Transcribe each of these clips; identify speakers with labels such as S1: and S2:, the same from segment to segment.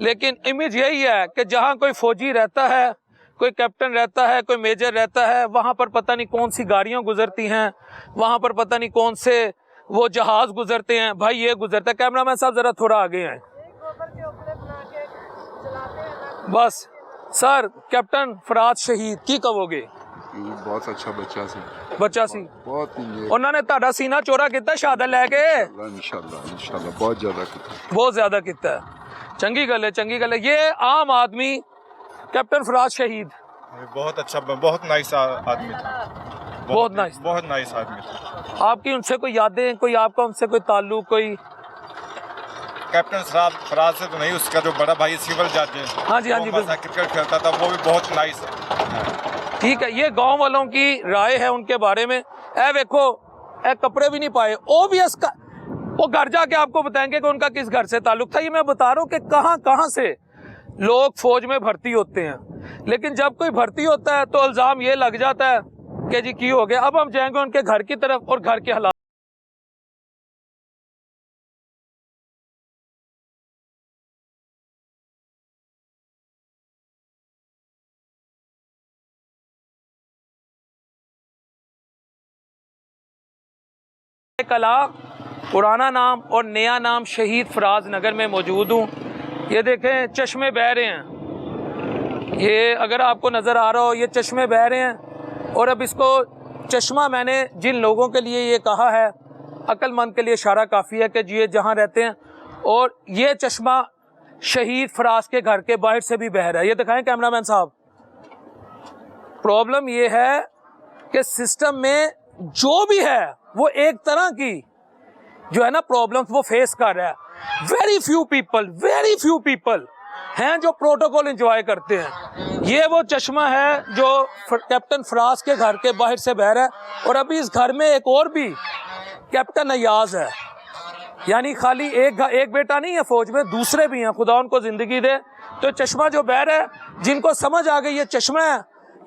S1: لیکن امیج یہی ہے کہ جہاں کوئی فوجی رہتا ہے، کوئی کیپٹن رہتا ہے، کوئی میجر رہتا ہے، وہاں پر پتہ نہیں کون سی گاڑیاں گزرتی ہیں، وہاں پر پتہ نہیں کون سے وہ جہاز گزرتے ہیں. بھائی یہ گزرتا ہے. کیمرہ مین صاحب ذرا تھوڑا آگے ہیں. بس سر کیپٹن فراز شہید کی کہو گے؟
S2: بہت اچھا بچہ سی،
S1: بچہ سی.
S2: بہت
S1: انہوں نے تہاڈا سینہ چورا کیتا شہادت لے کے؟
S2: انشاءاللہ بہت زیادہ کیتا،
S1: بہت زیادہ کیتا ہے. چنگی گل ہے، چنگی گل ہے. یہ عام آدمی کیپٹن فراز شہید
S3: بہت اچھا، بہت نائس آدمی تھا،
S1: بہت نائس،
S3: بہت نائس آدمی تھا.
S1: آپ کی ان سے کوئی یادیں، کوئی آپ کا ان سے کوئی تعلق؟ کوئی
S3: کیپٹن فراز سے تو نہیں، اس کا جو بڑا بھائی سول جج ہے،
S1: ہاں جی، ہاں جی،
S3: کرکٹ کھیلتا تھا، وہ بھی بہت نائس ہے.
S1: ٹھیک ہے. یہ گاؤں والوں کی رائے ہے ان کے بارے میں. اے دیکھو اے کپڑے بھی نہیں پائے. اوبیس کا وہ گھر جا کے آپ کو بتائیں گے کہ ان کا کس گھر سے تعلق تھا. یہ میں بتا رہا ہوں کہ کہاں کہاں سے لوگ فوج میں بھرتی ہوتے ہیں، لیکن جب کوئی بھرتی ہوتا ہے تو الزام یہ لگ جاتا ہے کہ جی کی ہو گیا. اب ہم جائیں گے ان کے گھر کی طرف اور گھر کے حالات. کلا پرانا نام اور نیا نام شہید فراز نگر میں موجود ہوں. یہ دیکھیں چشمے بہہ رہے ہیں. یہ اگر آپ کو نظر آ رہا ہو، یہ چشمے بہہ رہے ہیں. اور اب اس کو چشمہ میں نے جن لوگوں کے لیے یہ کہا ہے، عقل مند کے لیے اشارہ کافی ہے کہ یہ جہاں رہتے ہیں. اور یہ چشمہ شہید فراز کے گھر کے باہر سے بھی بہہ رہا ہے. یہ دکھائیں کیمرہ مین صاحب. پرابلم یہ ہے کہ سسٹم میں جو بھی ہے وہ ایک طرح کی جو ہے نا پرابلم وہ فیس کر رہا ہے. ویری فیو پیپل ہیں جو پروٹوکول انجوائے کرتے ہیں. یہ وہ چشمہ ہے جو کیپٹن فراز کے گھر کے باہر سے بہہ رہا ہے. اور ابھی اس گھر میں ایک اور بھی کیپٹن ایاز ہے. یعنی خالی ایک بیٹا نہیں ہے فوج میں، دوسرے بھی ہیں، خدا ان کو زندگی دے. تو چشمہ جو بہہ رہا ہے، جن کو سمجھ آ گئی یہ چشمہ ہے،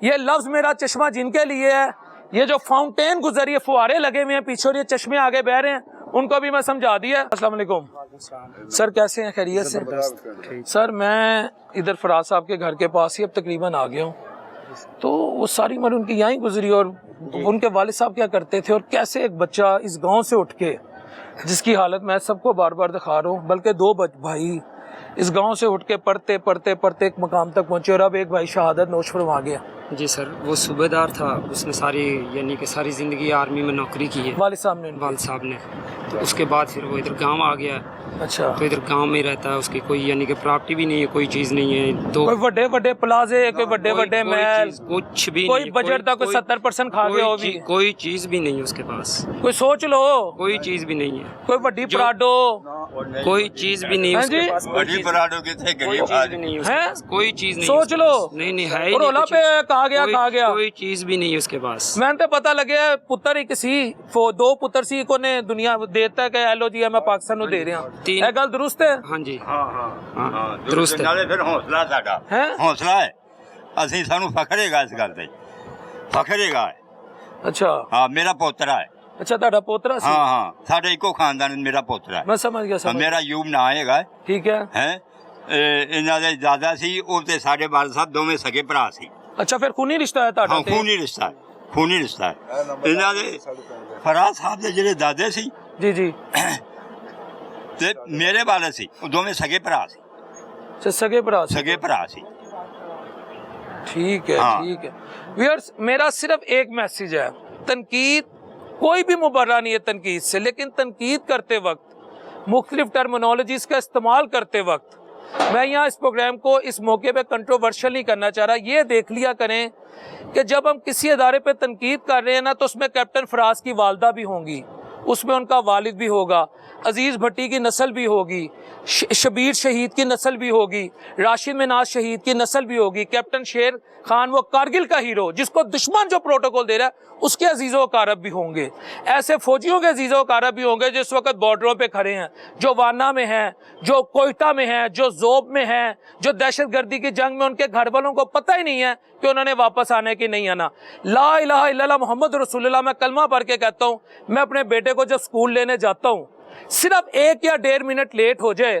S1: یہ لفظ میرا چشمہ جن کے لیے ہے، یہ جو فاؤنٹین گزری ہے، فوارے لگے ہوئے ہیں پیچھے اور یہ چشمے آگے بہ رہے ہیں، ان کو بھی میں سمجھا دیا. السلام علیکم سر، کیسے ہیں؟ خیریت سے؟ سر میں ادھر فراز صاحب کے گھر کے پاس ہی اب تقریباً آ گیا ہوں. تو وہ ساری عمر ان کی یہیں گزری، اور ان کے والد صاحب کیا کرتے تھے، اور کیسے ایک بچہ اس گاؤں سے اٹھ کے، جس کی حالت میں سب کو بار بار دکھا رہا ہوں، بلکہ 2 بھائی اس گاؤں سے اٹھ کے پڑھتے ایک مقام تک پہنچے، اور اب ایک بھائی شہادت نوش فرما گیا.
S4: جی سر، وہ صوبے دار تھا، اس نے ساری زندگی آرمی میں نوکری کی ہے
S1: والد صاحب نے.
S4: تو اس کے بعد پھر وہ ادھر گاؤں آ گیا.
S1: اچھا.
S4: تو ادھر گاؤں میں رہتا ہے، اس کی کوئی پراپرٹی بھی نہیں ہے، کوئی چیز نہیں ہے. تو
S1: کوئی بڑے پلازے، کوئی بڑے محل،
S4: کچھ بھی
S1: کوئی بجٹ تھا، کوئی 70% کھا گیا ہو بھی.
S4: کوئی چیز بھی نہیں ہے اس کے پاس.
S1: کوئی سوچ لو،
S4: کوئی چیز بھی نہیں ہے.
S1: کوئی بڑی پراڈو،
S4: کوئی چیز بھی نہیں ہے اس کے پاس.
S3: بڑی پراڈو کے تھے غریب آدمی،
S4: کوئی چیز نہیں
S1: سوچ لو.
S4: نہیں ہے.
S1: اور اولا پہ کہا گیا
S4: کوئی چیز بھی نہیں ہے اس کے پاس.
S1: میں نے پتہ لگیا پتر ہی کسی 2 پتر سی کو نے دنیا دیتا ہے کہ ایلو جی میں پاکستان نو دے رہا ہوں. یہ گل درست ہے؟
S4: ہاں جی،
S3: ہاں
S4: درست ہے.
S3: پھر حوصلہ ساڈا حوصلہ ہے، اسی سانو فخر ہے اس گل تے، فخر ہے.
S1: اچھا.
S3: ہاں میرا پوترا ہے.
S1: اچھا تہاڈا پوترا سی؟
S3: ہاں ساڈے ایکو خاندان میرا پوترا ہے.
S1: میں سمجھ گیا.
S3: میرا یوب نا ہے.
S1: ٹھیک ہے.
S3: انہاں دے دادا سی، او تے ساڈے والد صاحب دوویں سگے بھرا سی.
S1: اچھا پھر خونی رشتہ ہے تہاڈا؟
S3: ہاں خونی رشتہ ہے. انہاں دے فراز صاحب دے جڑے دادے سی
S1: جی
S3: تے میرے والد سی، او دوویں سگے بھرا سی.
S1: اچھا سگے بھرا سی. ٹھیک ہے. ویئرز میرا صرف ایک میسج ہے، تنقید کوئی بھی مبررہ نہیں ہے تنقید سے، لیکن تنقید کرتے وقت، مختلف ٹرمینالوجیز کا استعمال کرتے وقت، میں یہاں اس پروگرام کو اس موقع پہ کنٹروورشل نہیں کرنا چاہ رہا. یہ دیکھ لیا کریں کہ جب ہم کسی ادارے پہ تنقید کر رہے ہیں نا، تو اس میں کیپٹن فراز کی والدہ بھی ہوں گی، اس میں ان کا والد بھی ہوگا، عزیز بھٹی کی نسل بھی ہوگی، شبیر شہید کی نسل بھی ہوگی، راشد مناز شہید کی نسل بھی ہوگی، کیپٹن شیر خان وہ کارگل کا ہیرو جس کو دشمن جو پروٹوکول دے رہا ہے اس کے عزیز و اقارب بھی ہوں گے. ایسے فوجیوں کے عزیز و اقارب بھی ہوں گے جو اس وقت بارڈروں پہ کھڑے ہیں، جو وانا میں ہیں، جو کوئٹہ میں ہیں، جو زوب میں ہیں، جو دہشت گردی کی جنگ میں ان کے گھر والوں کو پتہ ہی نہیں ہے کہ انہوں نے واپس آنے کی نہیں آنا. لا الہ الا اللہ محمد رسول اللہ، میں کلمہ پڑھ کے کہتا ہوں، میں اپنے بیٹے کو جب سکول لینے جاتا ہوں، صرف 1 یا 1.5 منٹ لیٹ ہو جائے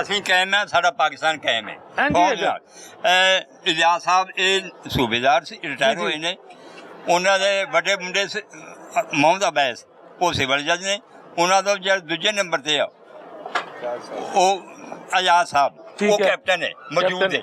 S3: ਅਸੀਂ ਕਾਇਮ ਹੈ, ਸਾਡਾ ਪਾਕਿਸਤਾਨ ਕਾਇਮ ਹੈ ਫੌਜ ਨਾਲ। ਇਲਿਆਸ ਸਾਹਿਬ ਇਹ ਸੂਬੇਦਾਰ ਸੀ, ਰਿਟਾਇਰ ਹੋਏ ਨੇ। ਉਹਨਾਂ ਦੇ ਵੱਡੇ ਮੁੰਡੇ ਮੁਹੰਮਦ ਅਬੈਸ ਉਹ ਸਿਵਲ ਜੱਜ ਨੇ। ਉਹਨਾਂ ਦਾ ਜਿਹੜਾ ਦੂਜੇ ਨੰਬਰ ਤੇ ਆ ਉਹ ਆਜ਼ਾਦ ਸਾਹਿਬ ਉਹ ਕੈਪਟਨ ਹੈ, ਮੌਜੂਦ ਹੈ।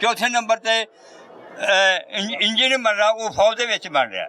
S3: ਚੌਥੇ ਨੰਬਰ ਤੇ ਇੰਜੀਨੀਅਰ ਬਣ ਰਿਹਾ, ਉਹ ਫੌਜ ਦੇ ਵਿੱਚ ਬਣ ਰਿਹਾ।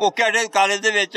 S3: ਉਹ ਕੈਡੇਟ ਕਾਲਜ ਦੇ ਵਿੱਚ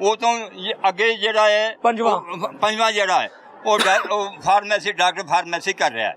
S3: ਉਹ ਤੋਂ ਅੱਗੇ ਜਿਹੜਾ ਹੈ ਪੰਜਵਾਂ ਜਿਹੜਾ ਹੈ ਉਹ ਫਾਰਮੇਸੀ ਡਾਕਟਰ ਫਾਰਮੇਸੀ ਕਰ ਰਿਹਾ ਹੈ।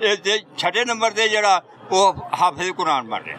S3: ਇਹ ਤੇ ਛਠੇ ਨੰਬਰ ਤੇ ਜਿਹੜਾ ਉਹ ਹਾਫਿਜ਼ ਕੁਰਾਨ ਬਣ ਰਿਹਾ।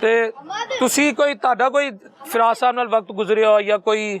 S1: ਤੇ ਤੁਸੀਂ ਕੋਈ ਤੁਹਾਡਾ ਕੋਈ ਫਰਾਜ਼ ਸਾਹਿਬ ਨਾਲ ਵਕਤ ਗੁਜ਼ਰਿਆ ਜਾਂ ਕੋਈ?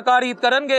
S1: ਘਰ ਈਦ ਕਰਨਗੇ?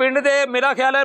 S1: ਪਿੰਡ ਦੇ ਮੇਰਾ ਖਿਆਲ ਹੈ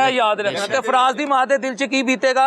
S1: ਇਹ ਯਾਦ ਰੱਖਣਾ। ਤੇ ਫਰਾਜ਼ ਦੀ ਮਾਂ ਦੇ ਦਿਲ 'ਚ ਕੀ ਬੀਤੇਗਾ?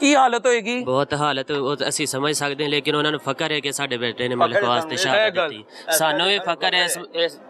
S1: ਕੀ ਹਾਲਤ ਹੋਏਗੀ?
S5: ਬਹੁਤ ਹਾਲਤ ਅਸੀਂ ਸਮਝ ਸਕਦੇ ਹਾਂ, ਲੇਕਿਨ ਉਹਨਾਂ ਨੂੰ ਫਕਰ ਹੈ ਕਿ ਸਾਡੇ ਬੇਟੇ ਨੇ ਮੁਲਕ ਵਾਸਤੇ ਸ਼ਹਾਦਤ ਦਿੱਤੀ। ਸਾਨੂੰ ਵੀ ਫਕਰ ਹੈ ਇਸ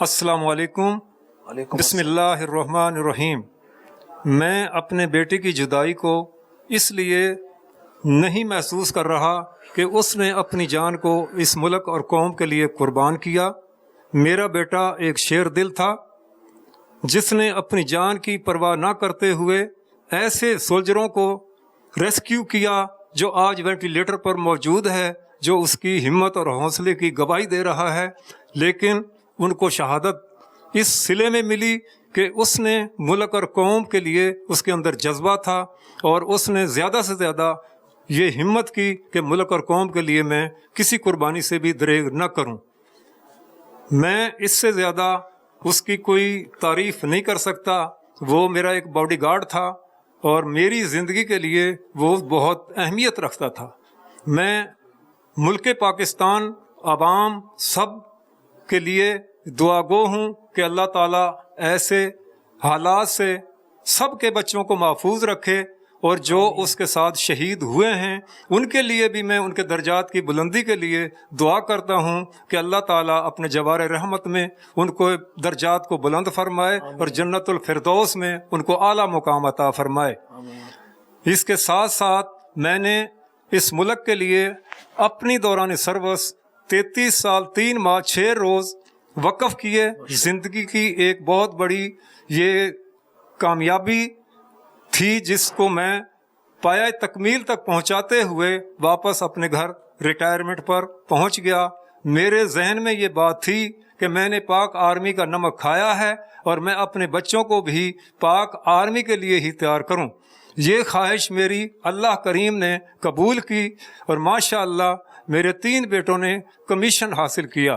S6: السلام علیکم. بسم اللہ الرحمن الرحیم. میں اپنے بیٹے کی جدائی کو اس لیے نہیں محسوس کر رہا کہ اس نے اپنی جان کو اس ملک اور قوم کے لیے قربان کیا. میرا بیٹا ایک شیر دل تھا جس نے اپنی جان کی پرواہ نہ کرتے ہوئے ایسے سولجروں کو ریسکیو کیا جو آج وینٹیلیٹر پر موجود ہے، جو اس کی ہمت اور حوصلے کی گواہی دے رہا ہے. لیکن ان کو شہادت اس صلے میں ملی کہ اس نے ملک اور قوم کے لیے اس کے اندر جذبہ تھا اور اس نے زیادہ سے زیادہ یہ ہمت کی کہ ملک اور قوم کے لیے میں کسی قربانی سے بھی دریغ نہ کروں. میں اس سے زیادہ اس کی کوئی تعریف نہیں کر سکتا. وہ میرا ایک باڈی گارڈ تھا اور میری زندگی کے لیے وہ بہت اہمیت رکھتا تھا. میں ملک پاکستان عوام سب کے لیے دعا گو ہوں کہ اللہ تعالیٰ ایسے حالات سے سب کے بچوں کو محفوظ رکھے، اور جو اس کے ساتھ شہید ہوئے ہیں ان کے لیے بھی میں ان کے درجات کی بلندی کے لیے دعا کرتا ہوں کہ اللہ تعالیٰ اپنے جوار رحمت میں ان کو درجات کو بلند فرمائے اور جنت الفردوس میں ان کو اعلیٰ مقام عطا فرمائے. اس کے ساتھ ساتھ میں نے اس ملک کے لیے اپنی دوران سروس 33 سال 3 ماہ 6 روز وقف کیے. زندگی کی ایک بہت بڑی یہ کامیابی تھی جس کو میں پایہ تکمیل تک پہنچاتے ہوئے واپس اپنے گھر ریٹائرمنٹ پر پہنچ گیا. میرے ذہن میں یہ بات تھی کہ میں نے پاک آرمی کا نمک کھایا ہے اور میں اپنے بچوں کو بھی پاک آرمی کے لیے ہی تیار کروں. یہ خواہش میری اللہ کریم نے قبول کی اور ماشاء اللہ میرے 3 بیٹوں نے کمیشن حاصل کیا.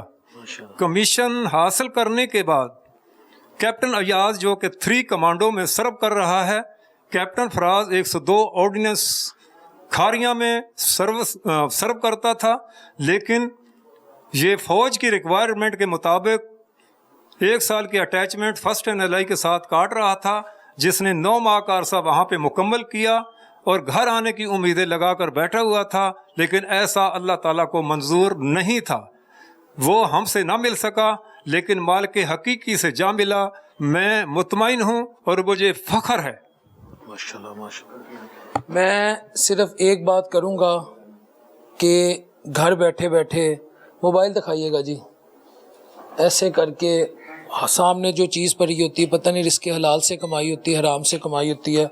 S6: کمیشن حاصل کرنے کے بعد کیپٹن ایاز جو کہ 3 کمانڈو میں سرو کر رہا ہے، کیپٹن فراز 102 آرڈیننس کھاریاں میں سرو کرتا تھا، لیکن یہ فوج کی ریکوائرمنٹ کے مطابق 1 سال کی اٹیچمنٹ فرسٹ NLI کے ساتھ کاٹ رہا تھا، جس نے 9 ماہ کا عرصہ وہاں پہ مکمل کیا اور گھر آنے کی امیدیں لگا کر بیٹھا ہوا تھا. لیکن ایسا اللہ تعالیٰ کو منظور نہیں تھا. وہ ہم سے نہ مل سکا، لیکن مالک حقیقی سے جا ملا. میں مطمئن ہوں اور مجھے فخر ہے.
S1: میں صرف ایک بات کروں گا کہ گھر بیٹھے بیٹھے موبائل دکھائیے گا جی، ایسے کر کے سامنے جو چیز پڑی ہوتی ہے، پتہ نہیں رزق حلال سے کمائی ہوتی ہے حرام سے کمائی ہوتی ہے.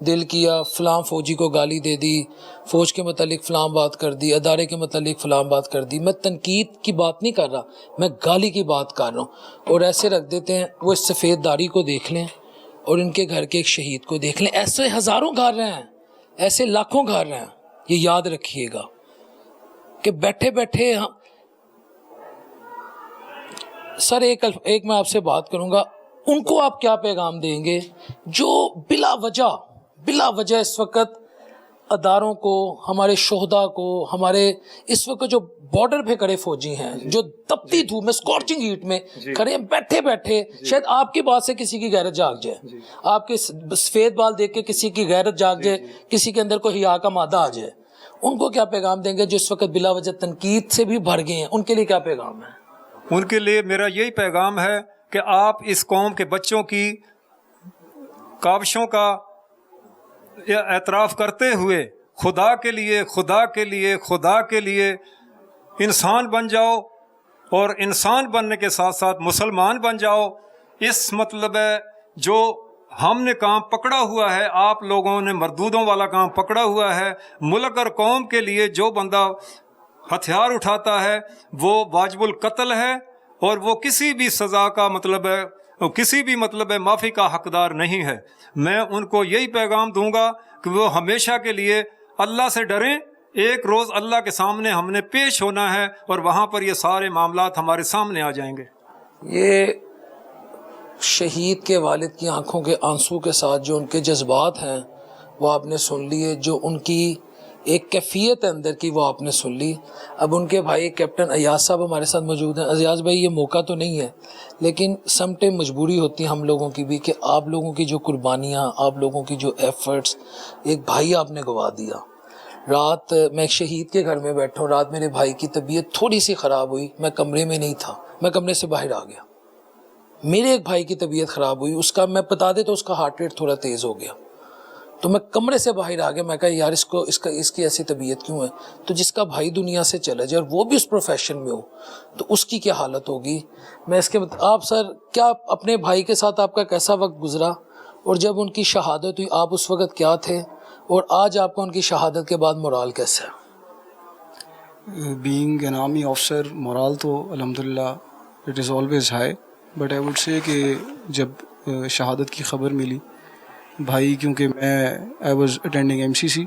S1: دل کیا فلاں فوجی کو گالی دے دی، فوج کے متعلق فلاں بات کر دی، ادارے کے متعلق فلاں بات کر دی. میں تنقید کی بات نہیں کر رہا، میں گالی کی بات کر رہا ہوں. اور ایسے رکھ دیتے ہیں. وہ اس سفید داڑھی کو دیکھ لیں اور ان کے گھر کے ایک شہید کو دیکھ لیں. ایسے ہزاروں گھر رہے ہیں، ایسے لاکھوں گھر رہے ہیں. یہ یاد رکھیے گا کہ بیٹھے بیٹھے سر ایک میں آپ سے بات کروں گا، ان کو آپ کیا پیغام دیں گے جو بلا وجہ اس وقت اداروں کو، ہمارے شہداء کو، ہمارے اس وقت جو بارڈر پہ کھڑے فوجی ہیں جو تپتی دھوپ میں اسکارچنگ ہیٹ میں کھڑے ہیں، بیٹھے بیٹھے شاید آپ کی بات سے کسی کی غیرت جاگ جائے، آپ کے سفید بال دیکھ کے کسی کی غیرت جاگ جائے، کسی کے اندر کوئی حیا کا مادہ آ جائے. ان کو کیا پیغام دیں گے جو اس وقت بلا وجہ تنقید سے بھی بھر گئے ہیں؟ ان کے لیے کیا پیغام ہے؟
S6: ان کے لیے میرا یہی پیغام ہے کہ آپ اس قوم کے بچوں کی کاوشوں کا اعتراف کرتے ہوئے خدا کے لیے انسان بن جاؤ، اور انسان بننے کے ساتھ ساتھ مسلمان بن جاؤ. اس مطلب ہے جو ہم نے کام پکڑا ہوا ہے، آپ لوگوں نے مردودوں والا کام پکڑا ہوا ہے. ملک اور قوم کے لیے جو بندہ ہتھیار اٹھاتا ہے وہ واجب القتل ہے، اور وہ کسی بھی سزا کا کسی بھی معافی کا حقدار نہیں ہے. میں ان کو یہی پیغام دوں گا کہ وہ ہمیشہ کے لیے اللہ سے ڈریں. ایک روز اللہ کے سامنے ہم نے پیش ہونا ہے اور وہاں پر یہ سارے معاملات ہمارے سامنے آ جائیں گے.
S1: یہ شہید کے والد کی آنکھوں کے آنسو کے ساتھ جو ان کے جذبات ہیں وہ آپ نے سن لیے، جو ان کی ایک کیفیت اندر کی وہ آپ نے سن لی. اب ان کے بھائی کیپٹن ایاز صاحب ہمارے ساتھ موجود ہیں. ایاز بھائی، یہ موقع تو نہیں ہے لیکن سم ٹائم مجبوری ہوتی ہے ہم لوگوں کی بھی کہ آپ لوگوں کی جو قربانیاں، آپ لوگوں کی جو ایفرٹس، ایک بھائی آپ نے گوا دیا. رات میں ایک شہید کے گھر میں بیٹھا ہوں، رات میرے بھائی کی طبیعت تھوڑی سی خراب ہوئی، میں کمرے میں نہیں تھا، میں کمرے سے باہر آ گیا. میرے ایک بھائی کی طبیعت خراب ہوئی, اس کا میں بتا دے تو اس کا ہارٹ ریٹ تھوڑا تیز ہو گیا, تو میں کمرے سے باہر آ گیا, میں کہا یار اس کی ایسی طبیعت کیوں ہے, تو جس کا بھائی دنیا سے چلا جائے اور وہ بھی اس پروفیشن میں ہو تو اس کی کیا حالت ہوگی. میں اس کے آپ سر کیا اپنے بھائی کے ساتھ آپ کا کیسا وقت گزرا, اور جب ان کی شہادت ہوئی آپ اس وقت کیا تھے, اور آج آپ کا ان کی شہادت کے بعد مورال کیسا ہے؟
S7: Being an army officer morale تو الحمدللہ it is always high, but I would say کہ جب شہادت کی خبر ملی بھائی, کیونکہ آئی واز اٹینڈنگ MCC,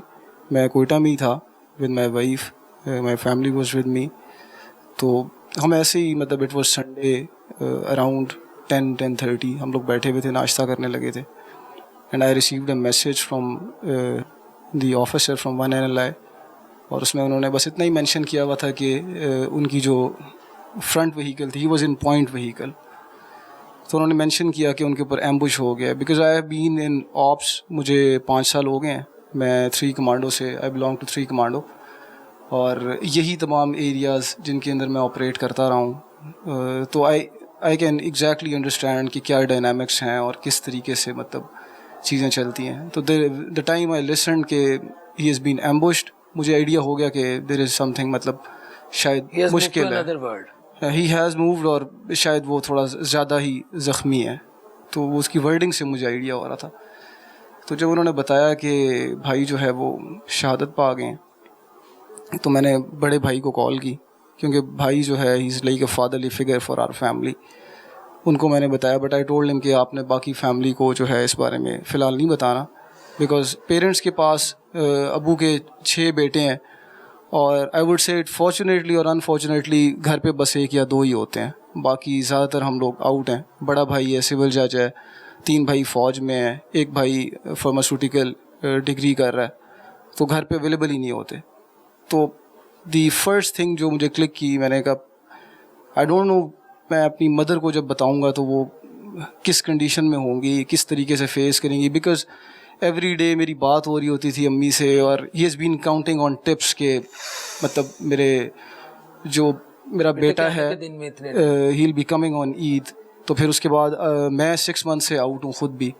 S7: میں کوئٹہ میں ہی تھا with my wife, my family was with me, تو ہم ایسے ہی مطلب اٹ واز سنڈے اراؤنڈ 10-10:30 ہم لوگ بیٹھے ہوئے تھے, ناشتہ کرنے لگے تھے, and I received a message from the officer from 1NLI, اور اس میں انہوں نے بس اتنا ہی مینشن کیا ہوا تھا کہ ان کی جو فرنٹ وہیکل تھی, he was in point vehicle, تو انہوں نے مینشن کیا کہ ان کے اوپر ایمبوش ہو گیا. بیکاز آئی ہیو بین ان آپس, مجھے 5 سال ہو گئے ہیں, میں 3 کمانڈو سے, آئی بلانگ ٹو 3 کمانڈو, اور یہی تمام ایریاز جن کے اندر میں آپریٹ کرتا رہا ہوں, تو آئی کین ایگزیکٹلی انڈرسٹینڈ کہ کیا ڈائنامکس ہیں اور کس طریقے سے مطلب چیزیں چلتی ہیں. تو دا ٹائم آئی لسنڈ کہ ہی ہیز بین ایمبوشڈ, مجھے آئیڈیا ہو گیا کہ دیر از سم تھنگ, مطلب شاید مشکل ہے, ہی ہیز مووڈ, اور شاید وہ تھوڑا زیادہ ہی زخمی ہے, تو وہ اس کی ورڈنگ سے مجھے آئیڈیا ہو رہا تھا. تو جب انہوں نے بتایا کہ بھائی جو ہے وہ شہادت پا گئے ہیں, تو میں نے بڑے بھائی کو کال کی, کیونکہ بھائی جو ہے he is like a fatherly figure for our family. ان کو میں نے بتایا, بٹ آئی ٹولڈ ہم کہ آپ نے باقی فیملی کو جو ہے اس بارے میں فی الحال نہیں بتانا, بیکاز پیرنٹس کے پاس ابو کے 6 بیٹے ہیں, اور آئی وڈ سے فارچونیٹلی اور انفارچونیٹلی گھر پہ بس 1 یا 2 ہی ہوتے ہیں, باقی زیادہ تر ہم لوگ آؤٹ ہیں. بڑا بھائی ہے سول جج ہے, 3 بھائی فوج میں ہیں, 1 بھائی فارماسیوٹیکل ڈگری کر رہا ہے, تو گھر پہ اویلیبل ہی نہیں ہوتے. تو دی فرسٹ تھنگ جو مجھے کلک کی, میں نے کہا آئی ڈونٹ نو میں اپنی مدر کو جب بتاؤں گا تو وہ کس کنڈیشن میں ہوں گی, کس طریقے سے فیس کریں گی, بیکاز ایوری ڈے میری بات ہو رہی ہوتی تھی امی سے, اور he has been counting on tips کہ مطلب میرا بیٹا ہے ہی ول بی کمنگ آن عید. تو پھر اس کے بعد میں 6 منتھ سے آؤٹ ہوں, خود بھی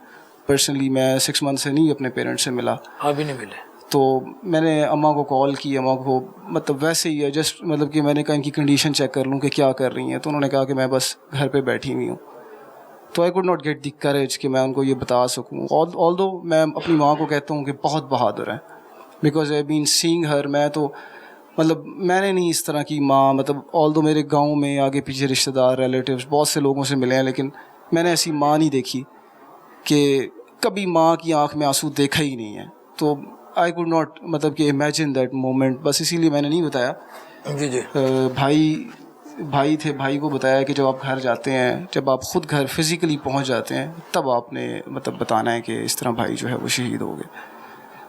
S7: پرسنلی میں 6 منتھ سے نہیں اپنے پیرنٹس سے ملا,
S1: ابھی نہیں ملے.
S7: تو میں نے اماں کو کال کی, اماں کو مطلب ویسے ہی ہے جسٹ مطلب کہ میں نے کہا ان کی کنڈیشن چیک کر لوں کہ کیا کر رہی ہیں, تو انہوں نے کہا کہ میں بس گھر پہ بیٹھی ہوئی ہوں. تو I could not get the courage کہ میں ان کو یہ بتا سکوں, آل دو میں اپنی ماں کو کہتا ہوں کہ بہت بہادر ہے, بیکاز آئی بین سینگ ہر. میں تو مطلب میں نے نہیں اس طرح کی ماں, مطلب آل دو میرے گاؤں میں آگے پیچھے رشتہ دار ریلیٹیوز بہت سے لوگوں سے ملے ہیں, لیکن میں نے ایسی ماں نہیں دیکھی کہ کبھی ماں کی آنکھ میں آنسو دیکھا ہی نہیں ہے. تو آئی کوڈ ناٹ مطلب کہ امیجن دیٹ مومنٹ, بس اسی لیے میں نے نہیں بتایا.
S1: جی جی
S7: بھائی تھے, بھائی کو بتایا کہ جب آپ گھر جاتے ہیں, جب آپ خود گھر فزیکلی پہنچ جاتے ہیں, تب آپ نے مطلب بتانا ہے کہ اس طرح بھائی جو ہے وہ شہید ہو گئے.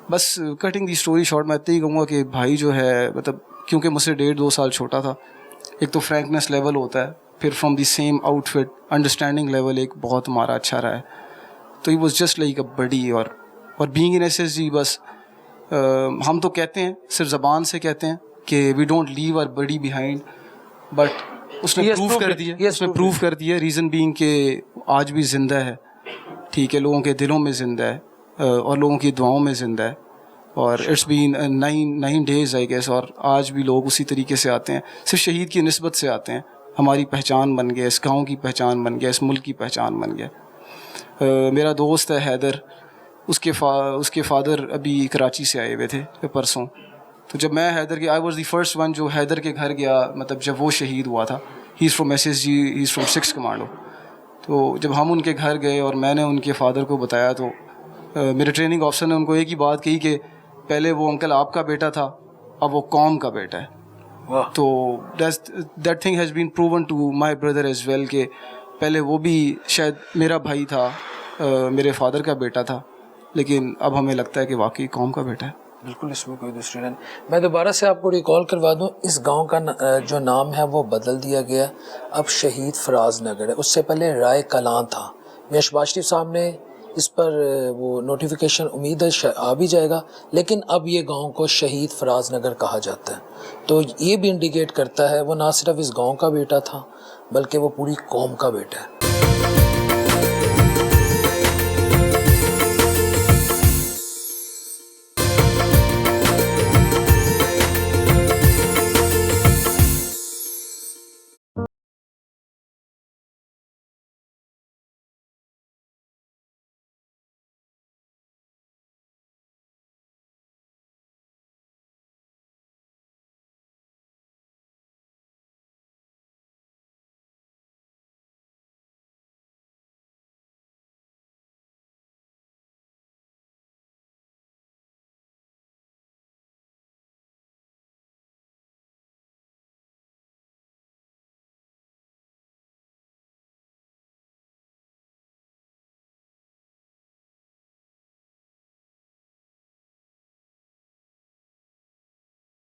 S7: بس کٹنگ دی اسٹوری شارٹ, میں اتنا ہی کہوں گا کہ بھائی جو ہے مطلب کیونکہ مجھ سے 1.5-2 سال چھوٹا تھا, ایک تو فرینکنیس لیول ہوتا ہے, پھر from the same outfit understanding level ایک بہت ہمارا اچھا رہا ہے. تو he was just like a buddy, اور بینگ ان SSG بس ہم تو کہتے ہیں صرف زبان سے کہتے ہیں کہ we don't leave our buddy behind, but اس نے پروو کر دیا. ریزن بینگ کہ آج بھی زندہ ہے, ٹھیک ہے, لوگوں کے دلوں میں زندہ ہے, اور لوگوں کی دعاؤں میں زندہ ہے, اور it's been 9 days I guess, اور آج بھی لوگ اسی طریقے سے آتے ہیں, صرف شہید کی نسبت سے آتے ہیں. ہماری پہچان بن گیا, اس گاؤں کی پہچان بن گیا, اس ملک کی پہچان بن گیا. میرا دوست ہے حیدر, اس کے فادر ابھی کراچی سے آئے ہوئے تھے پرسوں. تو جب میں حیدر کے, I was the first one جو حیدر کے گھر گیا, مطلب جب وہ شہید ہوا تھا. He is from SSG, he is from 6 commando. تو جب ہم ان کے گھر گئے اور میں نے ان کے فادر کو بتایا, تو میرے ٹریننگ آفیسر نے ان کو ایک ہی بات کہی کہ پہلے وہ انکل آپ کا بیٹا تھا, اب وہ قوم کا بیٹا ہے. تو that thing has been proven to my brother as well کہ پہلے وہ بھی شاید میرا بھائی تھا, میرے فادر کا بیٹا تھا, لیکن اب ہمیں لگتا ہے کہ واقعی قوم کا بیٹا ہے.
S1: بالکل, اس میں کوئی دوسری نہیں. میں دوبارہ سے آپ کو ریکال کروا دوں, اس گاؤں کا جو نام ہے وہ بدل دیا گیا, اب شہید فراز نگر ہے. اس سے پہلے رائے کلان تھا. میاں شہباز شریف صاحب نے اس پر وہ نوٹیفیکیشن امید ہے آ بھی جائے گا, لیکن اب یہ گاؤں کو شہید فراز نگر کہا جاتا ہے. تو یہ بھی انڈیکیٹ کرتا ہے وہ نہ صرف اس گاؤں کا بیٹا تھا بلکہ وہ پوری قوم کا بیٹا ہے.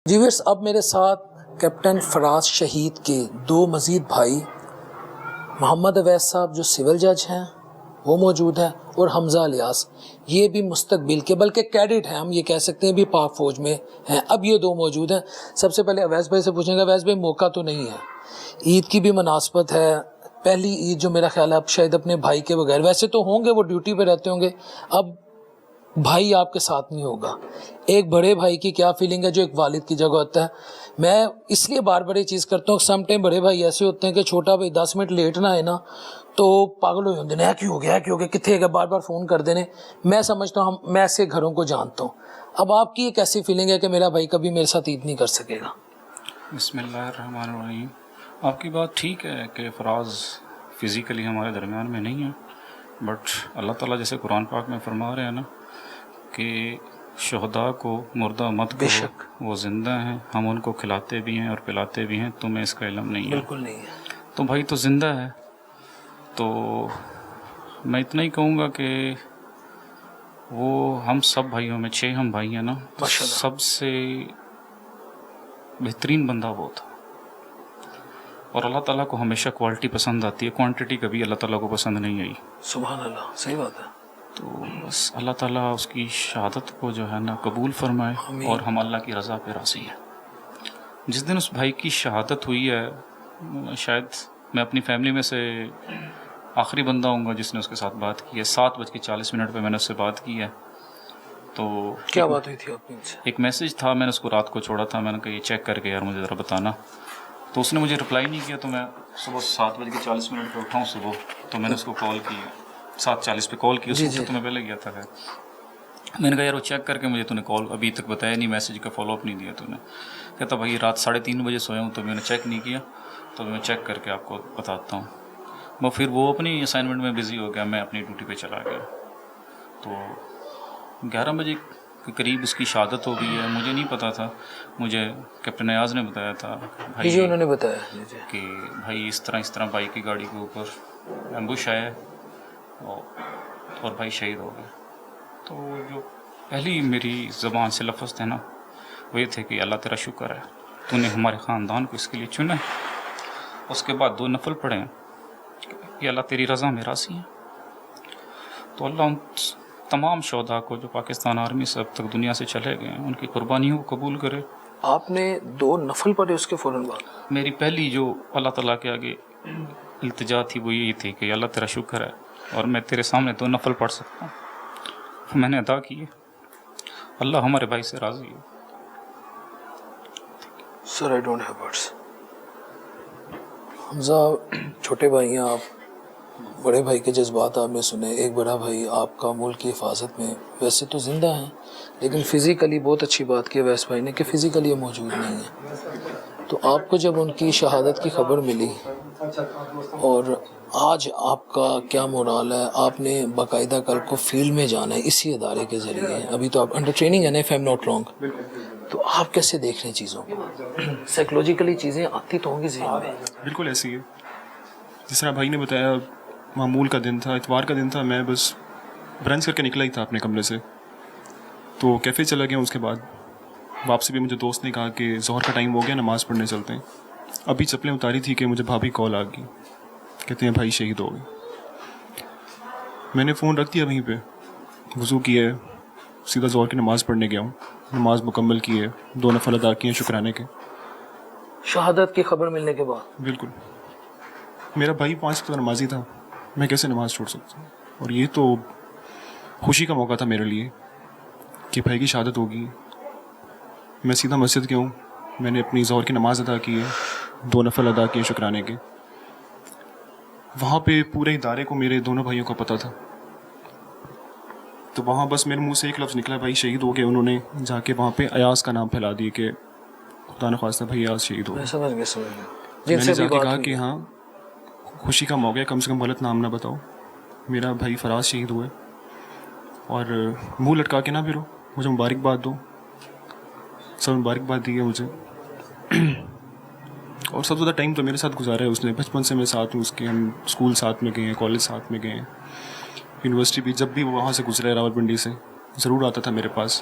S1: جی ویئرس، اب میرے ساتھ کیپٹن فراز شہید کے 2 مزید بھائی محمد اویس صاحب جو سول جج ہیں وہ موجود ہیں، اور حمزہ الیاس، یہ بھی مستقبل کے بلکہ کیڈٹ ہیں، ہم یہ کہہ سکتے ہیں بھی پاک فوج میں ہیں، اب یہ 2 موجود ہیں۔ سب سے پہلے اویس بھائی سے پوچھیں گے، اویس بھائی موقع تو نہیں ہے، عید کی بھی مناسبت ہے، پہلی عید جو میرا خیال ہے اب شاید اپنے بھائی کے بغیر، ویسے تو ہوں گے وہ ڈیوٹی پہ رہتے ہوں گے، اب بھائی آپ کے ساتھ نہیں ہوگا، ایک بڑے بھائی کی کیا فیلنگ ہے جو ایک والد کی جگہ ہوتا ہے؟ میں اس لیے بار بار یہ چیز کرتا ہوں، سم ٹائم بڑے بھائی ایسے ہوتے ہیں کہ چھوٹا بھائی 10 منٹ لیٹ نہ آئے نا تو پاگل ہو جاتے ہیں، کیوں ہو گیا کتنے گئے، بار بار فون کر دینے۔ میں سمجھتا ہوں میں ایسے گھروں کو جانتا ہوں۔ اب آپ کی ایک ایسی فیلنگ ہے کہ میرا بھائی کبھی میرے ساتھ عید نہیں کر سکے گا؟
S8: بسم اللہ الرحمن الرحیم۔ آپ کی بات ٹھیک ہے کہ فراز فزیکلی ہمارے درمیان میں نہیں ہے، بٹ اللہ تعالیٰ جیسے قرآن پاک میں فرما رہے ہیں نا کہ شہداء کو مردہ مت کرو، وہ زندہ ہیں، ہم ان کو کھلاتے بھی ہیں اور پلاتے بھی ہیں، تمہیں اس کا علم نہیں ہے۔
S1: بالکل نہیں ہے۔
S8: تو بھائی تو زندہ ہے، تو میں اتنا ہی کہوں گا کہ وہ ہم سب بھائیوں میں 6 ہم بھائی ہیں نا، تو سب سے بہترین بندہ وہ تھا، اور اللہ تعالیٰ کو ہمیشہ کوالٹی پسند آتی ہے، کوانٹٹی کبھی اللہ تعالیٰ کو پسند نہیں آئی۔
S1: سبحان اللہ، صحیح بات ہے۔
S8: تو بس اللہ تعالیٰ اس کی شہادت کو جو ہے نا قبول فرمائے، اور ہم اللہ کی رضا پہ راضی ہیں۔ جس دن اس بھائی کی شہادت ہوئی ہے، شاید میں اپنی فیملی میں سے آخری بندہ ہوں گا جس نے اس کے ساتھ بات کی ہے۔ 7:40 پہ میں نے اس سے بات کی ہے۔ تو
S1: کیا بات ہوئی تھی آپ نے؟
S8: ایک میسج تھا، میں نے اس کو رات کو چھوڑا تھا، میں نے کہا یہ چیک کر کے یار مجھے ذرا بتانا، تو اس نے مجھے رپلائی نہیں کیا، تو میں صبح 7:40 پہ اٹھا ہوں صبح، تو میں نے اس کو کال کی، 7:40 پہ کال کی، اس وقت تو میں پہلے گیا تھا۔ میں نے کہا یار وہ چیک کر کے مجھے تو نے کال ابھی تک بتایا نہیں، میسج کا فالو اپ نہیں دیا تو نے۔ کہتا بھائی رات 3:30 بجے سویا ہوں، تو میں نے چیک نہیں کیا، تو میں چیک کر کے آپ کو بتاتا ہوں۔ وہ پھر وہ اپنی اسائنمنٹ میں بزی ہو گیا، میں اپنی ڈیوٹی پہ چلا گیا۔ تو 11 بجے کے قریب اس کی شہادت ہو گئی ہے، مجھے نہیں پتا تھا، مجھے کیپٹن ایاز نے بتایا تھا بھائی،
S1: جی انہوں نے بتایا
S8: کہ بھائی اس طرح بھائی کی گاڑی کے اوپر ایمبوش آیا اور بھائی شہید ہو گئے۔ تو جو پہلی میری زبان سے لفظ تھے نا وہ یہ تھے کہ اللہ تیرا شکر ہے، تو نے ہمارے خاندان کو اس کے لیے چنا ہے۔ اس کے بعد 2 نفل پڑھے ہیں کہ اللہ تیری رضا میں راضی ہے۔ تو اللہ ان تمام شہداء کو جو پاکستان آرمی سے اب تک دنیا سے چلے گئے ہیں ان کی قربانیوں کو قبول کرے۔
S1: آپ نے 2 نفل پڑھے اس کے فوراً بعد؟
S8: میری پہلی جو اللہ تعالیٰ کے آگے التجا تھی وہ یہی تھی کہ اللہ تیرا شکر ہے اور میں تیرے سامنے 2 نفل پڑھ سکتا ہوں، میں نے ادا کیے، اللہ ہمارے بھائی سے راضی ہے۔
S1: سر آئی ڈونٹ ہیو ورڈس۔ حمزہ چھوٹے بھائی ہیں آپ، بڑے بھائی کے جذبات آپ نے سنے، ایک بڑا بھائی آپ کا ملک کی حفاظت میں ویسے تو زندہ ہیں لیکن فزیکلی بہت اچھی بات کی ویس بھائی نے کہ فزیکلی یہ موجود نہیں ہے، تو آپ کو جب ان کی شہادت کی خبر ملی اور آج آپ کا کیا مورال ہے؟ آپ نے باقاعدہ کل کو فیلڈ میں جانا ہے اسی ادارے کے ذریعے، ابھی تو آپ انڈر ٹریننگ ہے نا if I am not wrong, تو آپ کیسے دیکھ رہے ہیں چیزوں کو؟ سائیکولوجیکلی چیزیں آتی تو ہوں گی ذہن میں؟
S9: بالکل ایسی ہے جس طرح بھائی نے بتایا، معمول کا دن تھا، اتوار کا دن تھا، میں بس برنچ کر کے نکلا ہی تھا اپنے کمرے سے، تو کیفے چلا گیا۔ اس کے بعد واپسی بھی مجھے دوست نے کہا کہ ظہر کا ٹائم ہو گیا، نماز پڑھنے چلتے ہیں۔ ابھی چپلیں اتاری تھی کہ مجھے بھابھی کال آ گئی، کہتے ہیں بھائی شہید ہو گئے۔ میں نے فون رکھ دیا وہیں پہ، وضو کیا ہے، سیدھا ظہر کی نماز پڑھنے گیا ہوں، نماز مکمل کی ہے، 2 نفل ادا کیے ہیں شکرانے کے۔
S1: شہادت کی خبر ملنے کے بعد
S9: بالکل، میرا بھائی 5 وقت نمازی تھا، میں کیسے نماز چھوڑ سکتا ہوں؟ اور یہ تو خوشی کا موقع تھا میرے لیے کہ بھائی کی شہادت ہوگی۔ میں سیدھا مسجد گیا ہوں، میں نے اپنی ظہر کی نماز ادا کی ہے، 2 نفل ادا کیے شکرانے کے۔ وہاں پہ پورے ادارے کو میرے دونوں بھائیوں کا پتہ تھا، تو وہاں بس میرے منہ سے ایک لفظ نکلا، بھائی شہید ہو گئے۔ انہوں نے جا کے وہاں پہ ایاز کا نام پھیلا دیے کہ خدا نخواستہ بھائی ایاز شہید ہو گئے۔ میں نے جا کے کہا کہ ہاں خوشی کا موقع ہے، کم سے کم غلط نام نہ بتاؤ، میرا بھائی فراز شہید ہوئے، اور منہ لٹکا کے نہ پھرو، مجھے مبارکباد دو۔ سب مبارکباد دی ہے مجھے، اور سب سے زیادہ ٹائم تو میرے ساتھ گزارا ہے اس نے، بچپن سے میں ساتھ ہوں اس کے، ہم اسکول ساتھ میں گئے ہیں، کالج ساتھ میں گئے ہیں، یونیورسٹی بھی، جب بھی وہ وہاں سے گزرے راول پنڈی سے ضرور آتا تھا میرے پاس۔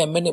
S1: MN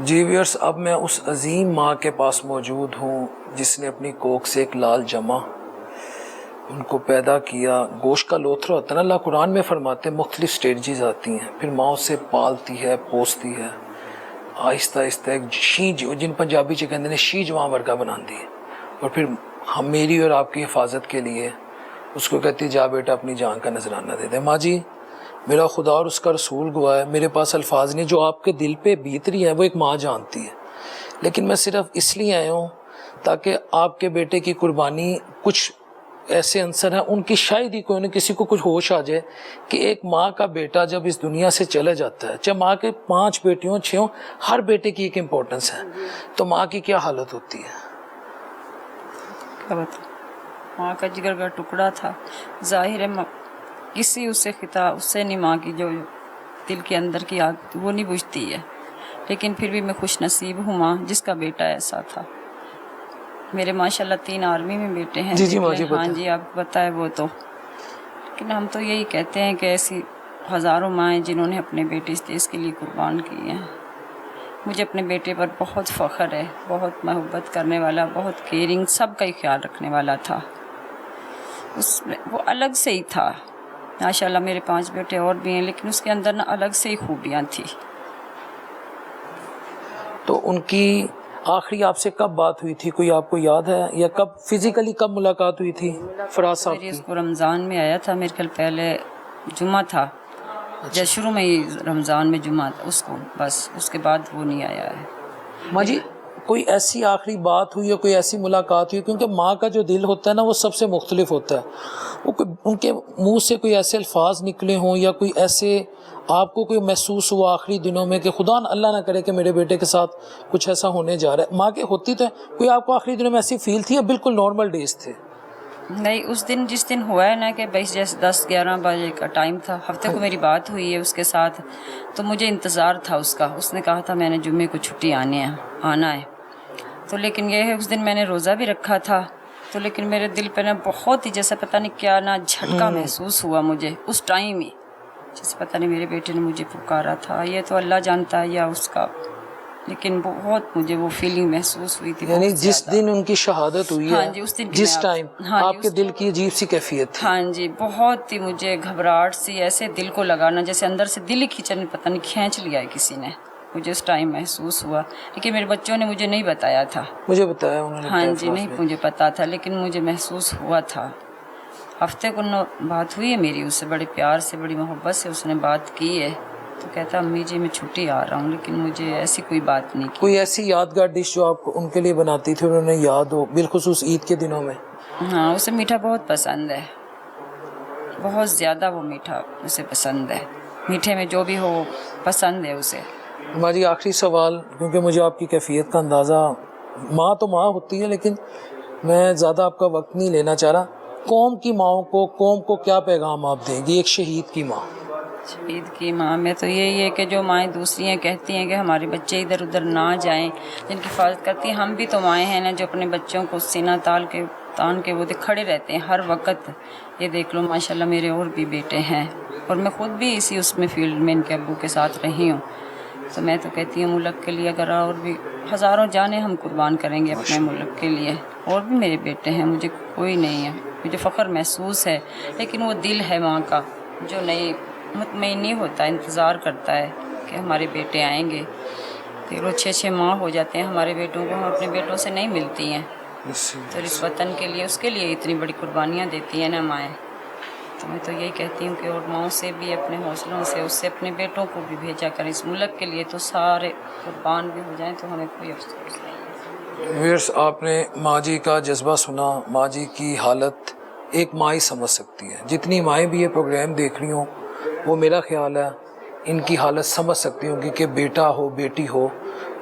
S1: جی ویئرس، اب میں اس عظیم ماں کے پاس موجود ہوں جس نے اپنی کوکھ سے ایک لال جمع ان کو پیدا کیا. گوشت کا لوتھرا ہوتا ہے نا، اللہ قرآن میں فرماتے ہیں مختلف سٹیجز آتی ہیں، پھر ماں اسے پالتی ہے، پوستی ہے، آہستہ آہستہ ایک جن پنجابی چ کہتے ہیں شی جوان ورگا بناتی ہے، اور پھر ہم میری اور آپ کی حفاظت کے لیے اس کو کہتی ہے جا بیٹا اپنی جان کا نذرانہ دے دے. ماں جی میرا خدا اور اس کا رسول گواہ ہے، میرے پاس الفاظ نہیں، جو آپ کے دل پہ بیت رہی ہے وہ ایک ماں جانتی ہے. لیکن میں صرف اس لیے آیا ہوں تاکہ آپ کے بیٹے کی قربانی، کچھ ایسے عنصر ہیں ان کی شاید ہی کوئی نہ کسی کو کچھ ہوش آ جائے کہ ایک ماں کا بیٹا جب اس دنیا سے چلا جاتا ہے، چاہے ماں کے 5 بیٹیوں 6 ہوں، ہر بیٹے کی ایک امپورٹنس ہے، تو ماں کی کیا حالت ہوتی ہے؟
S10: کیا بتا، ماں کا جگر کا ٹکڑا تھا، ظاہر ہے کسی اس سے خطاب اس سے نہیں، ماں کی جو دل کے اندر کی آگ وہ نہیں بجھتی ہے. لیکن پھر بھی میں خوش نصیب ہوں ماں جس کا بیٹا ایسا تھا. میرے ماشاءاللہ 3 آرمی میں بیٹے ہیں.
S1: جی ماں جی
S10: ہاں جی آپ کو پتہ ہے وہ تو. لیکن ہم تو یہی کہتے ہیں کہ ایسی ہزاروں مائیں جنہوں نے اپنے بیٹے اس دیش کے لیے قربان کیے ہیں. مجھے اپنے بیٹے پر بہت فخر ہے، بہت محبت کرنے والا، بہت کیئرنگ، سب کا ہی خیال رکھنے والا تھا. اس میں وہ الگ سے ہی تھا. ماشاءاللہ میرے 5 بیٹے اور بھی ہیں، لیکن اس کے اندر نا الگ سے ہی خوبیاں تھیں.
S1: تو ان کی آخری آپ سے کب بات ہوئی تھی، کوئی آپ کو یاد ہے، یا کب فزیکلی کب ملاقات ہوئی تھی فراز صاحب کی؟
S10: اس کو رمضان میں آیا تھا میرے خیال، پہلے جمعہ تھا، جب شروع میں ہی رمضان میں جمعہ تھا اس کو، بس اس کے بعد وہ نہیں آیا ہے.
S1: ماں جی کوئی ایسی آخری بات ہوئی یا کوئی ایسی ملاقات ہوئی؟ کیونکہ ماں کا جو دل ہوتا ہے نا وہ سب سے مختلف ہوتا ہے. وہ ان کے منہ سے کوئی ایسے الفاظ نکلے ہوں یا کوئی ایسے آپ کو کوئی محسوس ہوا آخری دنوں میں کہ خدا اللہ نہ کرے کہ میرے بیٹے کے ساتھ کچھ ایسا ہونے جا رہا ہے؟ ماں کے ہوتی تو ہے، کوئی آپ کو آخری دنوں میں ایسی فیل تھی یا بالکل نارمل ڈیز تھے؟
S10: نہیں، اس دن جس دن ہوا ہے نا کہ بھائی جیسے 10-11 بجے کا ٹائم تھا، ہفتے کو میری بات ہوئی ہے اس کے ساتھ، تو مجھے انتظار تھا اس کا. اس نے کہا تھا میں نے جمعے کو چھٹی آنا ہے. تو لیکن یہ ہے اس دن میں نے روزہ بھی رکھا تھا، تو لیکن میرے دل پہ نا بہت ہی جیسا پتہ نہیں کیا نا جھٹکا محسوس ہوا مجھے اس ٹائم ہی، جیسے پتہ نہیں میرے بیٹے نے مجھے پکارا تھا، یہ تو اللہ جانتا ہے یا اس کا، لیکن بہت مجھے وہ فیلنگ محسوس ہوئی تھی.
S1: یعنی جس دن ان کی شہادت ہوئی
S10: ہاں
S1: ہے،
S10: جی، اس دن
S1: جس ٹائم آپ کے دل کی عجیب سی کیفیت تھی؟
S10: ہاں جی، بہت ہی مجھے گھبراہٹ سی، ایسے دل کو لگانا جیسے اندر سے دل ہی کھینچنے، پتہ نہیں کھینچ لیا ہے کسی نے، مجھے اس ٹائم محسوس ہوا. لیکن میرے بچوں نے مجھے نہیں بتایا تھا.
S1: مجھے بتایا انہوں نے؟
S10: ہاں جی، نہیں مجھے پتا تھا، لیکن مجھے محسوس ہوا تھا. ہفتے کو بات ہوئی ہے میری اس سے، بڑے پیار سے، بڑی محبت سے اس نے بات کی ہے. تو کہتا امی جی میں چھٹی آ رہا ہوں، لیکن مجھے ایسی کوئی بات نہیں کی.
S1: کوئی ایسی یادگار ڈش جو آپ ان کے لیے بناتی تھی انہوں نے یاد ہو، بالخصوص عید کے دنوں میں؟
S10: ہاں، اسے میٹھا بہت پسند ہے، بہت زیادہ وہ میٹھا اسے پسند ہے. میٹھے میں جو بھی ہو وہ پسند ہے اسے.
S1: ماں جی آخری سوال، کیونکہ مجھے آپ کی کیفیت کا اندازہ، ماں تو ماں ہوتی ہے لیکن میں زیادہ آپ کا وقت نہیں لینا چاہ رہا. قوم کی ماؤں کو، قوم کو کیا پیغام آپ دیں گی، ایک شہید کی ماں؟
S10: شہید کی ماں میں تو یہی ہے کہ جو مائیں دوسری ہیں کہتی ہیں کہ ہمارے بچے ادھر ادھر نہ جائیں، جن کی حفاظت کرتی ہیں، ہم بھی تو مائیں ہیں نا جو اپنے بچوں کو سینہ تان کے وہ کھڑے رہتے ہیں ہر وقت. یہ دیکھ لو ماشاءاللہ میرے اور بھی بیٹے ہیں، اور میں خود بھی اسی اس میں فیلڈ میں ان کے ابو کے ساتھ رہی ہوں. تو میں تو کہتی ہوں ملک کے لیے اگر اور بھی ہزاروں جانیں ہم قربان کریں گے اپنے ملک کے لیے. اور بھی میرے بیٹے ہیں، مجھے کوئی نہیں ہے، مجھے فخر محسوس ہے، لیکن وہ دل ہے ماں کا جو نہیں مطمئن نہیں ہوتا، انتظار کرتا ہے کہ ہمارے بیٹے آئیں گے. 6 ماہ ہو جاتے ہیں ہمارے بیٹوں کو، ہم اپنے بیٹوں سے نہیں ملتی ہیں. تو اس وطن کے لیے، اس کے لیے اتنی بڑی قربانیاں دیتی ہیں نا مائیں. تو میں تو یہی کہتی ہوں کہ اور ماؤں سے بھی اپنے حوصلوں سے اس سے اپنے بیٹوں کو بھی بھیجا کریں اس ملک کے لیے، تو سارے قربان بھی ہو جائیں تو ہمیں کوئی افسوس نہیں.
S1: ویئرس آپ نے ماں جی کا جذبہ سنا. ماں جی کی حالت ایک ماں ہی سمجھ سکتی ہے. جتنی مائیں بھی یہ پروگرام دیکھ رہی ہوں وہ میرا خیال ہے ان کی حالت سمجھ سکتی ہوں کہ بیٹا ہو بیٹی ہو،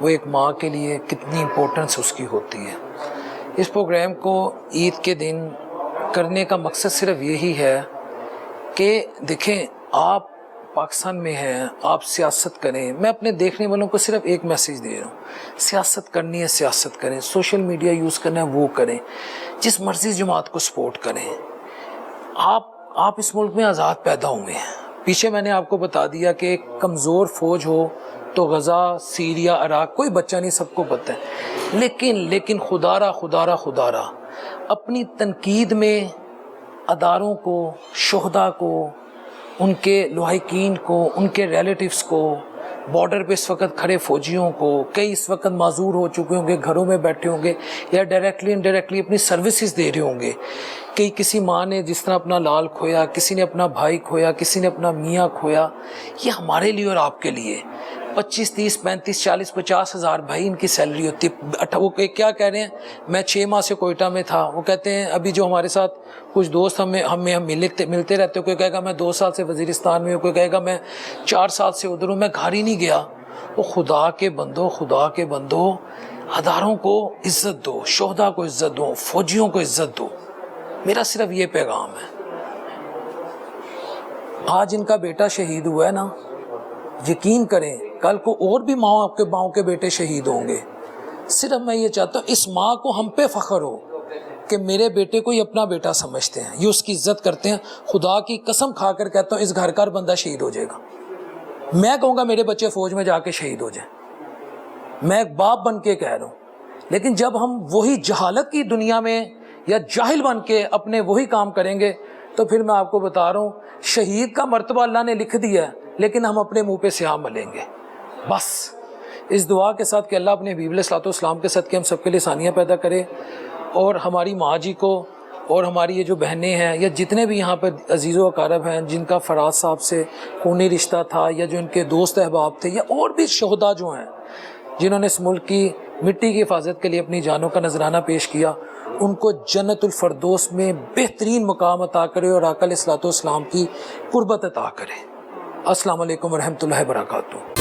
S1: وہ ایک ماں کے لیے کتنی امپورٹنس اس کی ہوتی ہے. اس پروگرام کو عید کے دن کرنے کا مقصد صرف یہی ہے کہ دیکھیں آپ پاکستان میں ہیں، آپ سیاست کریں. میں اپنے دیکھنے والوں کو صرف ایک میسیج دے رہا ہوں، سیاست کرنی ہے سیاست کریں، سوشل میڈیا یوز کرنا ہے وہ کریں، جس مرضی جماعت کو سپورٹ کریں. آپ اس ملک میں آزاد پیدا ہوئے ہیں. پیچھے میں نے آپ کو بتا دیا کہ ایک کمزور فوج ہو تو غزہ، سیریا، عراق کوئی بچہ نہیں، سب کو پتہ ہے. لیکن خدا را اپنی تنقید میں اداروں کو، شہداء کو، ان کے لواحقین کو، ان کے ریلیٹیوز کو، بارڈر پہ اس وقت کھڑے فوجیوں کو، کئی اس وقت معذور ہو چکے ہوں گے، گھروں میں بیٹھے ہوں گے یا ڈائریکٹلی انڈائریکٹلی اپنی سروسز دے رہے ہوں گے. کسی ماں نے جس طرح اپنا لال کھویا، کسی نے اپنا بھائی کھویا، کسی نے اپنا میاں کھویا. یہ ہمارے لیے اور آپ کے لیے 25 30 35 40 50 ہزار بھائی ان کی سیلری ہوتی. وہ کیا کہہ رہے ہیں، میں 6 ماہ سے کوئٹہ میں تھا، وہ کہتے ہیں ابھی جو ہمارے ساتھ کچھ دوست ہم ملتے رہتے، کوئی کہے گا میں 2 سال سے وزیرستان میں ہوں، کوئی کہے گا میں 4 سال سے ادھر ہوں، میں گھر ہی نہیں گیا. وہ خدا کے بندو اداروں کو عزت دو، شہداء کو عزت دو، فوجیوں کو عزت دو. میرا صرف یہ پیغام ہے. آج ان کا بیٹا شہید ہوا ہے نا، یقین کریں کل کو اور بھی ماؤں کے بیٹے شہید ہوں گے. صرف میں یہ چاہتا ہوں اس ماں کو ہم پہ فخر ہو کہ میرے بیٹے کو یہ اپنا بیٹا سمجھتے ہیں، یہ اس کی عزت کرتے ہیں. خدا کی قسم کھا کر کہتا ہوں اس گھر کا بندہ شہید ہو جائے گا. میں کہوں گا میرے بچے فوج میں جا کے شہید ہو جائیں، میں ایک باپ بن کے کہہ رہا ہوں. لیکن جب ہم وہی جہالت کی دنیا میں یا جاہل بن کے اپنے وہی کام کریں گے تو پھر میں آپ کو بتا رہا ہوں شہید کا مرتبہ اللہ نے لکھ دیا ہے، لیکن ہم اپنے منہ پہ سیاہ ملیں گے. بس اس دعا کے ساتھ کہ اللہ اپنے حبیب علیہ الصلوۃ والسلام کے صدقے ہم سب کے لیے آسانیاں پیدا کرے، اور ہماری ماں جی کو اور ہماری یہ جو بہنیں ہیں یا جتنے بھی یہاں پہ عزیز و اقارب ہیں جن کا فراز صاحب سے خونی رشتہ تھا یا جو ان کے دوست احباب تھے یا اور بھی شہداء جو ہیں جنہوں نے اس ملک کی مٹی کی حفاظت کے لیے اپنی جانوں کا نذرانہ پیش کیا، ان کو جنت الفردوس میں بہترین مقام عطا کرے اور آقا علیہ الصلوۃ والسلام کی قربت عطا کرے. السلام علیکم ورحمۃ اللہ وبرکاتہ.